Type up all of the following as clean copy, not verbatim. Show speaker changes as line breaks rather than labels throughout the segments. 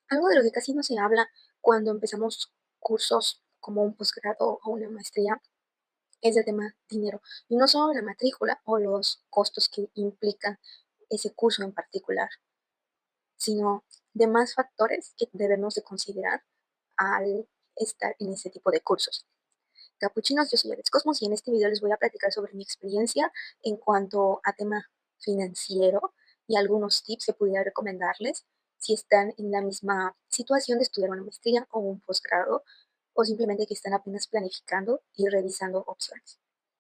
Algo de lo que casi no se habla cuando empezamos cursos como un posgrado o una maestría es el tema dinero. Y no solo la matrícula o los costos que implica ese curso en particular, sino demás factores que debemos de considerar al estar en ese tipo de cursos. Capuchinos, yo soy Alex Cosmos y en este video les voy a platicar sobre mi experiencia en cuanto a tema financiero y algunos tips que pudiera recomendarles si están en la misma situación de estudiar una maestría o un posgrado o simplemente que están apenas planificando y revisando opciones.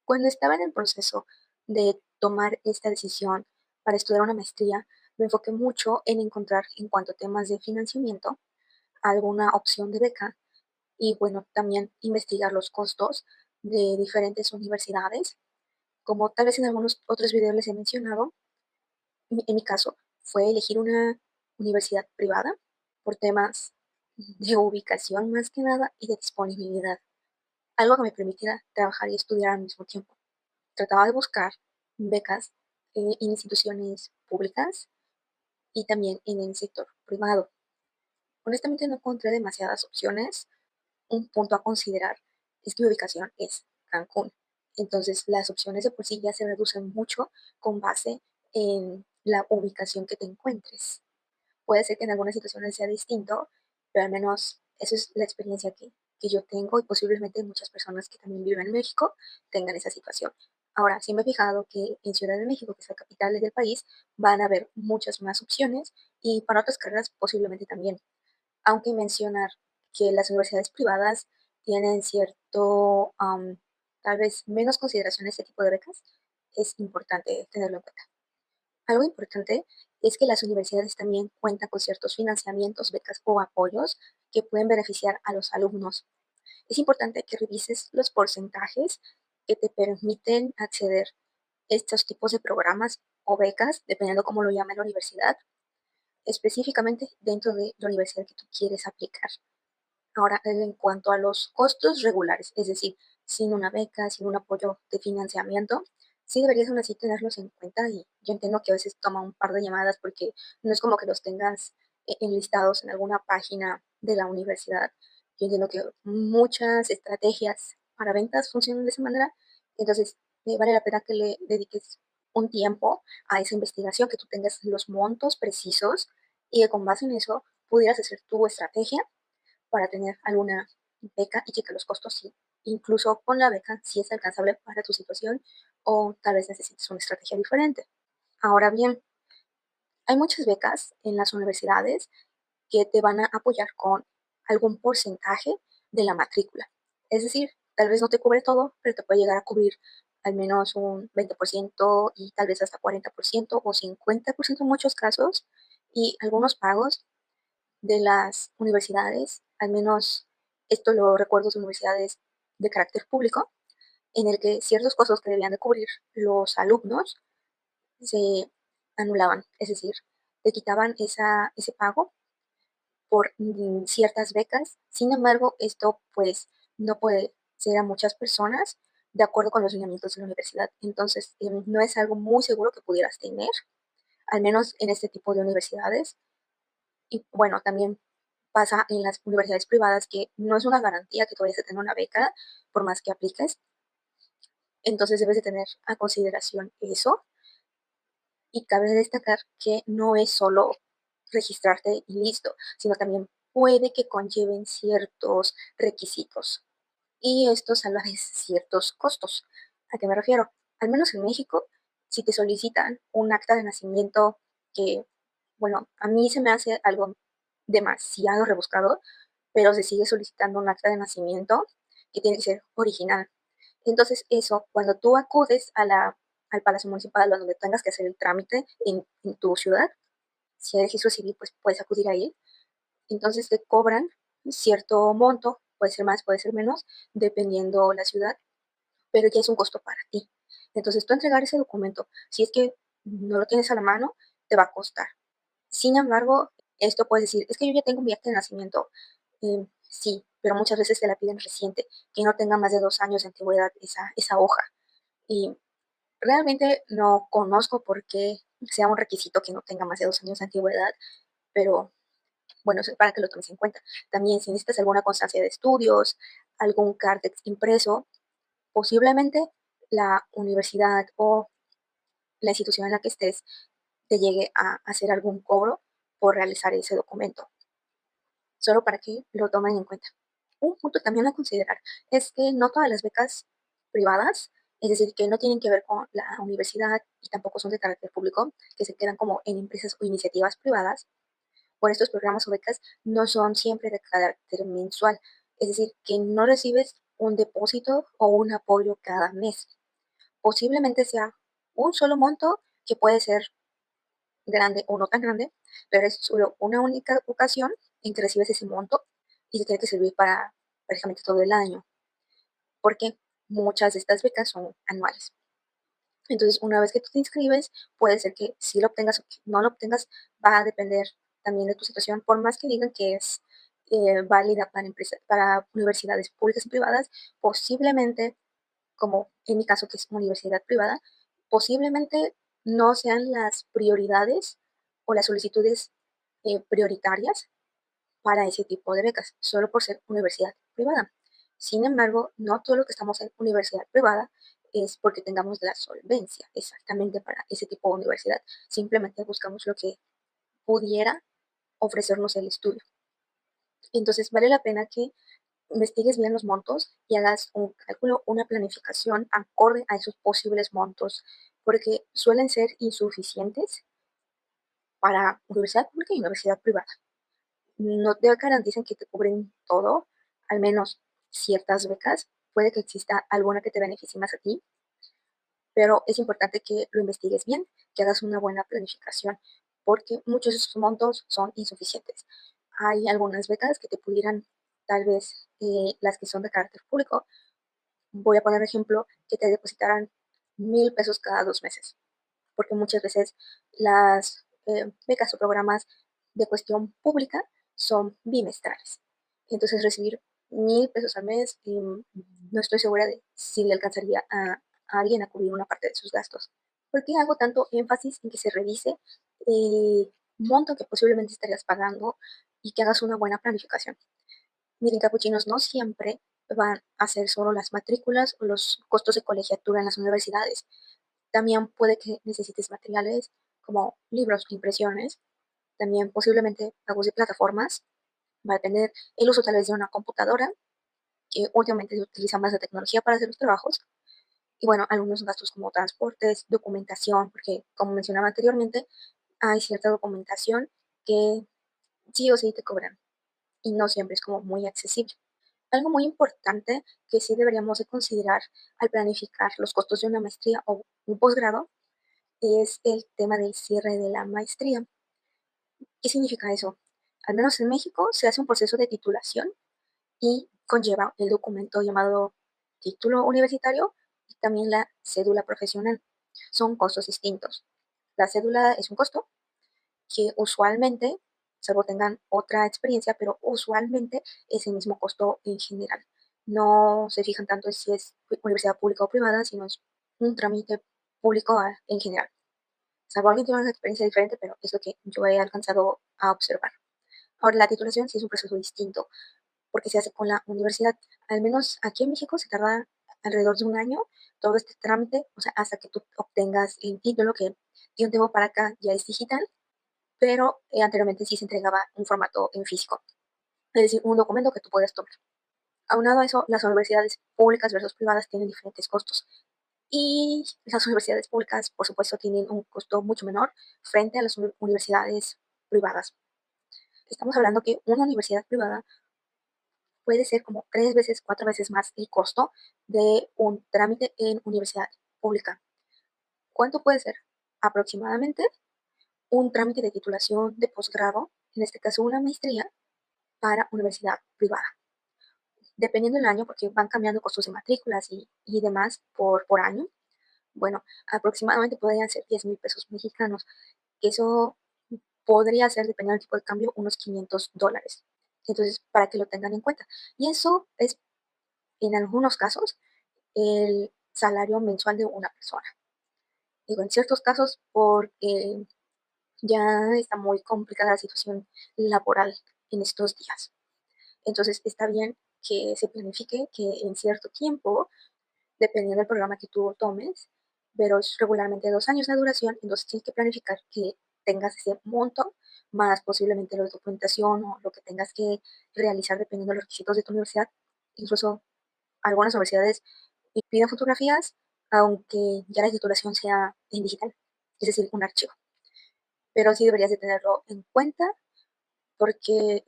Cuando estaba en el proceso de tomar esta decisión para estudiar una maestría, me enfoqué mucho en encontrar en cuanto a temas de financiamiento alguna opción de beca y bueno, también investigar los costos de diferentes universidades. Como tal vez en algunos otros videos les he mencionado, en mi caso fue elegir una universidad privada por temas de ubicación más que nada y de disponibilidad, algo que me permitiera trabajar y estudiar al mismo tiempo. Trataba de buscar becas en instituciones públicas y también en el sector privado. Honestamente no encontré demasiadas opciones. Un punto a considerar es que mi ubicación es Cancún. Entonces, las opciones de por sí ya se reducen mucho con base en la ubicación que te encuentres. Puede ser que en algunas situaciones sea distinto, pero al menos esa es la experiencia que yo tengo y posiblemente muchas personas que también viven en México tengan esa situación. Ahora, sí me he fijado que en Ciudad de México, que es la capital del país, van a haber muchas más opciones y para otras carreras posiblemente también, aunque mencionar que las universidades privadas tienen cierto, tal vez menos consideración a este tipo de becas, es importante tenerlo en cuenta. Algo importante es que las universidades también cuentan con ciertos financiamientos, becas o apoyos que pueden beneficiar a los alumnos. Es importante que revises los porcentajes que te permiten acceder a estos tipos de programas o becas, dependiendo cómo lo llame la universidad, específicamente dentro de la universidad que tú quieres aplicar. Ahora, en cuanto a los costos regulares, es decir, sin una beca, sin un apoyo de financiamiento, sí deberías aún así tenerlos en cuenta y yo entiendo que a veces toma un par de llamadas porque no es como que los tengas enlistados en alguna página de la universidad. Yo entiendo que muchas estrategias para ventas funcionan de esa manera, entonces vale la pena que le dediques un tiempo a esa investigación, que tú tengas los montos precisos y que con base en eso pudieras hacer tu estrategia para tener alguna beca y que los costos sí, incluso con la beca, sí es alcanzable para tu situación o tal vez necesites una estrategia diferente. Ahora bien, hay muchas becas en las universidades que te van a apoyar con algún porcentaje de la matrícula. Es decir, tal vez no te cubre todo, pero te puede llegar a cubrir al menos un 20% y tal vez hasta 40% o 50% en muchos casos. Y algunos pagos de las universidades, al menos esto lo recuerdo de universidades de carácter público, en el que ciertos costos que debían de cubrir los alumnos se anulaban, es decir, te quitaban ese pago por ciertas becas. Sin embargo, esto pues no puede ser a muchas personas de acuerdo con los lineamientos de la universidad. Entonces, no es algo muy seguro que pudieras tener, al menos en este tipo de universidades. Y bueno, también pasa en las universidades privadas que no es una garantía que tú vayas a tener una beca por más que apliques. Entonces debes de tener a consideración eso. Y cabe destacar que no es solo registrarte y listo, sino también puede que conlleven ciertos requisitos y estos a la vez ciertos costos. ¿A qué me refiero? Al menos en México, si te solicitan un acta de nacimiento que, bueno, a mí se me hace algo demasiado rebuscado, pero se sigue solicitando un acta de nacimiento que tiene que ser original. Entonces, eso, cuando tú acudes al Palacio Municipal o donde tengas que hacer el trámite en tu ciudad, si hay registro civil, pues puedes acudir ahí. Entonces te cobran cierto monto, puede ser más, puede ser menos, dependiendo la ciudad, pero ya es un costo para ti. Entonces tú entregar ese documento, si es que no lo tienes a la mano, te va a costar. Sin embargo, esto puedes decir, es que yo ya tengo mi acta de nacimiento. Sí, pero muchas veces te la piden reciente, que no tenga más de 2 años de antigüedad esa hoja. Y realmente no conozco por qué sea un requisito que no tenga más de 2 años de antigüedad, pero Bueno, eso es para que lo tomes en cuenta. También si necesitas alguna constancia de estudios, algún cardex impreso, posiblemente la universidad o la institución en la que estés te llegue a hacer algún cobro por realizar ese documento, solo para que lo tomen en cuenta. Un punto también a considerar es que no todas las becas privadas, es decir, que no tienen que ver con la universidad y tampoco son de carácter público, que se quedan como en empresas o iniciativas privadas, por estos programas o becas no son siempre de carácter mensual, es decir, que no recibes un depósito o un apoyo cada mes. Posiblemente sea un solo monto que puede ser grande o no tan grande, pero es solo una única ocasión en que recibes ese monto y se tiene que servir para prácticamente todo el año, porque muchas de estas becas son anuales. Entonces, una vez que tú te inscribes, puede ser que si lo obtengas o que no lo obtengas, va a depender también de tu situación, por más que digan que es válida para empresas, para universidades públicas y privadas, posiblemente, como en mi caso que es universidad privada, posiblemente no sean las prioridades o las solicitudes prioritarias para ese tipo de becas, solo por ser universidad privada. Sin embargo, no todo lo que estamos en universidad privada es porque tengamos la solvencia exactamente para ese tipo de universidad. Simplemente buscamos lo que pudiera ofrecernos el estudio. Entonces, vale la pena que investigues bien los montos y hagas un cálculo, una planificación acorde a esos posibles montos, porque suelen ser insuficientes para universidad pública y universidad privada. No te garantizan que te cubren todo, al menos ciertas becas. Puede que exista alguna que te beneficie más a ti, pero es importante que lo investigues bien, que hagas una buena planificación, porque muchos de esos montos son insuficientes. Hay algunas becas que te pudieran, tal vez las que son de carácter público, voy a poner ejemplo, que te depositaran 1,000 pesos cada 2 meses, porque muchas veces las becas o programas de cuestión pública son bimestrales. Entonces recibir 1,000 pesos al mes, no estoy segura de si le alcanzaría a alguien a cubrir una parte de sus gastos. ¿Por qué hago tanto énfasis en que se revise el monto que posiblemente estarías pagando y que hagas una buena planificación? Miren, capuchinos, no siempre van a ser solo las matrículas o los costos de colegiatura en las universidades. También puede que necesites materiales como libros, impresiones, también posiblemente pagos de plataformas. Va a depender el uso tal vez de una computadora, que últimamente se utiliza más la tecnología para hacer los trabajos. Y bueno, algunos gastos como transportes, documentación, porque como mencionaba anteriormente, hay cierta documentación que sí o sí te cobran y no siempre es como muy accesible. Algo muy importante que sí deberíamos de considerar al planificar los costos de una maestría o un posgrado es el tema del cierre de la maestría. ¿Qué significa eso? Al menos en México se hace un proceso de titulación y conlleva el documento llamado título universitario y también la cédula profesional. Son costos distintos. La cédula es un costo que usualmente, salvo tengan otra experiencia, pero usualmente es el mismo costo en general. No se fijan tanto en si es universidad pública o privada, sino es un trámite público en general. Salvo alguien tiene una experiencia diferente, pero es lo que yo he alcanzado a observar. Ahora, la titulación sí es un proceso distinto, porque se hace con la universidad. Al menos aquí en México se tarda alrededor de un año todo este trámite, o sea, hasta que tú obtengas el título, que de un tiempo para acá ya es digital, pero anteriormente sí se entregaba un formato en físico, es decir, un documento que tú puedes tomar. Aunado a eso, las universidades públicas versus privadas tienen diferentes costos y las universidades públicas, por supuesto, tienen un costo mucho menor frente a las universidades privadas. Estamos hablando que una universidad privada puede ser como 3 veces, 4 veces más el costo de un trámite en universidad pública. ¿Cuánto puede ser? Aproximadamente un trámite de titulación de posgrado, en este caso una maestría, para universidad privada. Dependiendo del año, porque van cambiando costos de matrículas y demás por año, bueno, aproximadamente podrían ser 10,000 pesos mexicanos, que eso podría ser, dependiendo del tipo de cambio, unos $500. Entonces, para que lo tengan en cuenta. Y eso es, en algunos casos, el salario mensual de una persona. Digo, en ciertos casos, porque ya está muy complicada la situación laboral en estos días. Entonces está bien que se planifique que en cierto tiempo, dependiendo del programa que tú tomes, pero es regularmente 2 años la duración, entonces tienes que planificar que tengas ese monto, más posiblemente la documentación o lo que tengas que realizar dependiendo de los requisitos de tu universidad. Incluso algunas universidades piden fotografías, aunque ya la titulación sea en digital, es decir, un archivo. Pero sí deberías de tenerlo en cuenta porque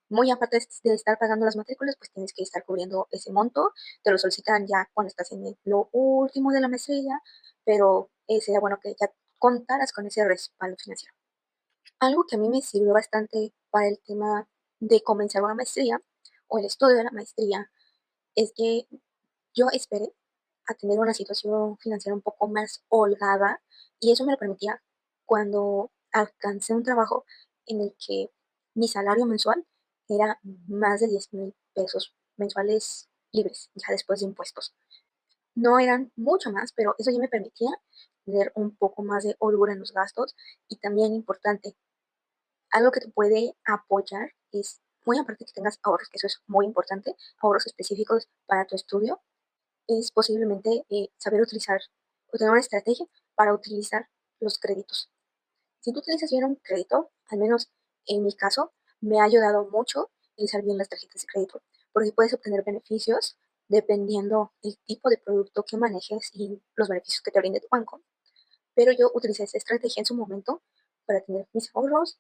muy aparte de estar pagando las matrículas, pues tienes que estar cubriendo ese monto. Te lo solicitan ya cuando estás en lo último de la maestría, pero sería bueno que ya contaras con ese respaldo financiero. Algo que a mí me sirvió bastante para el tema de comenzar una maestría o el estudio de la maestría es que yo esperé a tener una situación financiera un poco más holgada y eso me lo permitía cuando alcancé un trabajo en el que mi salario mensual era más de 10,000 pesos mensuales libres, ya después de impuestos. No eran mucho más, pero eso ya me permitía tener un poco más de holgura en los gastos y también importante, algo que te puede apoyar es, muy aparte que tengas ahorros, que eso es muy importante, ahorros específicos para tu estudio, es posiblemente saber utilizar o tener una estrategia para utilizar los créditos. Si tú utilizas bien un crédito, al menos en mi caso, me ha ayudado mucho utilizar bien las tarjetas de crédito, porque puedes obtener beneficios dependiendo el tipo de producto que manejes y los beneficios que te brinde tu banco. Pero yo utilicé esa estrategia en su momento para tener mis ahorros,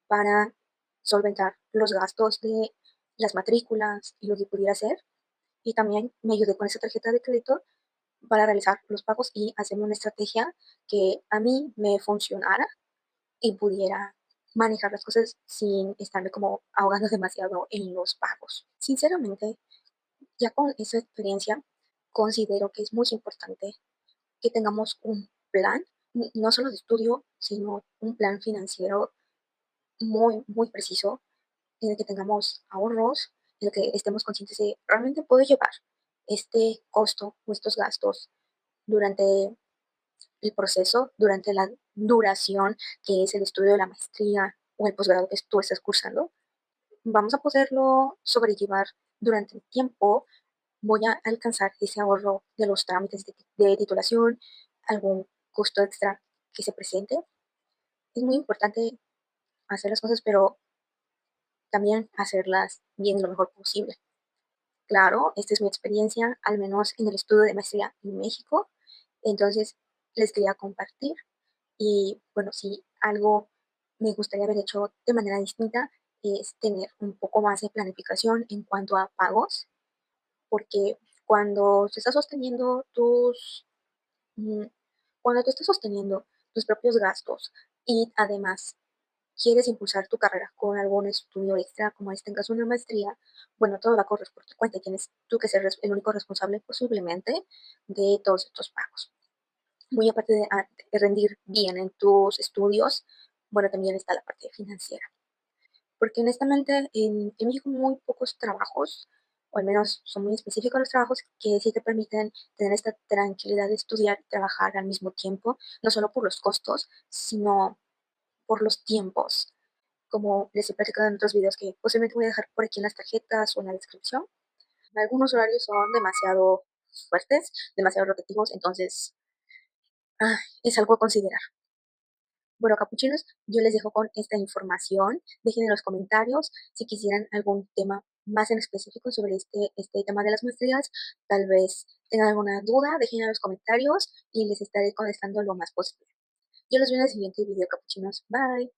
para solventar los gastos de las matrículas y lo que pudiera hacer. Y también me ayudé con esa tarjeta de crédito para realizar los pagos y hacerme una estrategia que a mí me funcionara y pudiera manejar las cosas sin estarme como ahogando demasiado en los pagos. Sinceramente, ya con esa experiencia, considero que es muy importante que tengamos un plan, no solo de estudio, sino un plan financiero muy, muy preciso, en el que tengamos ahorros, en el que estemos conscientes de realmente puedo llevar este costo o estos gastos durante el proceso, durante la duración que es el estudio de la maestría o el posgrado que tú estás cursando. Vamos a poderlo sobrellevar durante el tiempo. Voy a alcanzar ese ahorro de los trámites de titulación, algún costo extra que se presente. Es muy importante hacer las cosas, pero también hacerlas bien lo mejor posible. Claro, esta es mi experiencia, al menos en el estudio de maestría en México. Entonces, les quería compartir. Y bueno, si algo me gustaría haber hecho de manera distinta es tener un poco más de planificación en cuanto a pagos, porque cuando se está sosteniendo mm, cuando tú estás sosteniendo tus propios gastos y además quieres impulsar tu carrera con algún estudio extra, como en este caso una maestría, bueno, todo va a correr por tu cuenta y tienes tú que ser el único responsable posiblemente de todos estos pagos. Muy aparte de rendir bien en tus estudios, bueno, también está la parte financiera. Porque honestamente en México muy pocos trabajos, o al menos son muy específicos los trabajos que sí te permiten tener esta tranquilidad de estudiar y trabajar al mismo tiempo, no solo por los costos, sino por los tiempos. Como les he platicado en otros videos que posiblemente voy a dejar por aquí en las tarjetas o en la descripción. Algunos horarios son demasiado fuertes, demasiado rotativos, entonces es algo a considerar. Bueno, capuchinos, yo les dejo con esta información. Dejen en los comentarios si quisieran algún tema más en específico sobre este tema de las maestrías. Tal vez tengan alguna duda, dejen en los comentarios y les estaré contestando lo más posible. Yo los veo en el siguiente video, capuchinos. Bye.